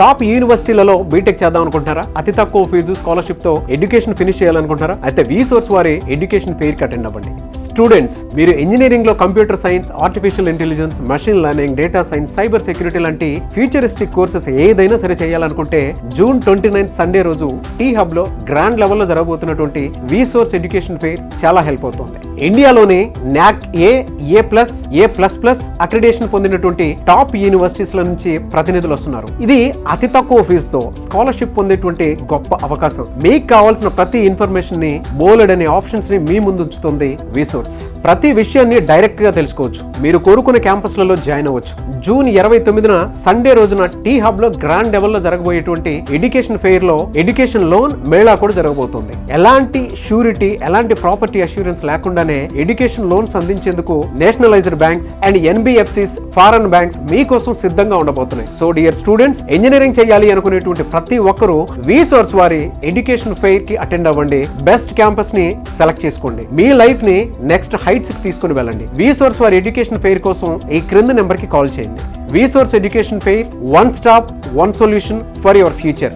Top యూనివర్సిటీలలో BTech చేద్దాం అనుకుంటున్నారా? అతి తక్కువ ఫీజు స్కాలర్షిప్ తో ఎడ్యుకేషన్ ఫినిష్ చేయాలనుకుంటున్నారా? అయితే V-Source వారి ఎడ్యుకేషన్ ఫెయిర్ కి అటెండ్ అవ్వండి. స్టూడెంట్స్, మీరు ఇంజనీరింగ్ లో computer science, artificial intelligence, machine learning, data science, cyber security లాంటి ఫ్యూచరిస్టిక్ కోర్సెస్ ఏదైనా సరే చేయాలనుకుంటే June 29 సండే రోజు టీ హబ్ లో గ్రాండ్ లెవెల్ లో జరగబోతున్నటువంటి V-Source ఎడ్యుకేషన్ ఫెయిర్ చాలా హెల్ప్ అవుతుంది. ఇండియాలోని NAC A++ అక్రిడేషన్ పొందినటువంటి టాప్ యూనివర్సిటీస్ ల నుంచి ప్రతినిధులు వస్తున్నారు. ఇది అతి తక్కువ ఫీజుతో స్కాలర్షిప్ పొందేటువంటి గొప్ప అవకాశం. మీకు కావాల్సిన ప్రతి ఇన్ఫర్మేషన్ ని, బోలెడ్ అనే ఆప్షన్స్ ని మీ ముందు ఉంచుతుంది V-Source. ప్రతి విషయాన్ని డైరెక్ట్ గా తెలుసుకోవచ్చు. మీరు కోరుకునే క్యాంపస్లలో జాయిన్ అవ్వచ్చు. June 29న సండే రోజున టీ హబ్ లో గ్రాండ్ లెవెల్ లో జరగబోయేటువంటి ఎడ్యుకేషన్ ఫెయిర్ లో ఎడ్యుకేషన్ లోన్ మేళా కూడా జరగబోతుంది. ఎలాంటి షూరిటీ, ఎలాంటి ప్రాపర్టీ అష్యూరెన్స్ లేకుండానే ఎడ్యుకేషన్ లోన్స్ అందించేందుకు nationalised banks and NBFCs, foreign banks మీకోసం సిద్ధంగా ఉండబోతున్నాయి. సో డియర్ స్టూడెంట్స్, ఇంజనీరింగ్ చేయాలి అనుకునేటువంటి ప్రతి ఒక్కరూ V-Source వారి ఎడ్యుకేషన్ ఫెయిర్ కి అటెండ్ అవ్వండి. బెస్ట్ క్యాంపస్ ని సెలెక్ట్ చేసుకోండి. మీ లైఫ్ ని నెక్స్ట్ హైట్స్ కి తీసుకుని వెళ్ళండి. V-Source వారి ఎడ్యుకేషన్ ఫెయిర్ కోసం ఈ క్రింది నెంబర్ కి కాల్ చేయండి. V-Source education fair, one stop, one solution for your future.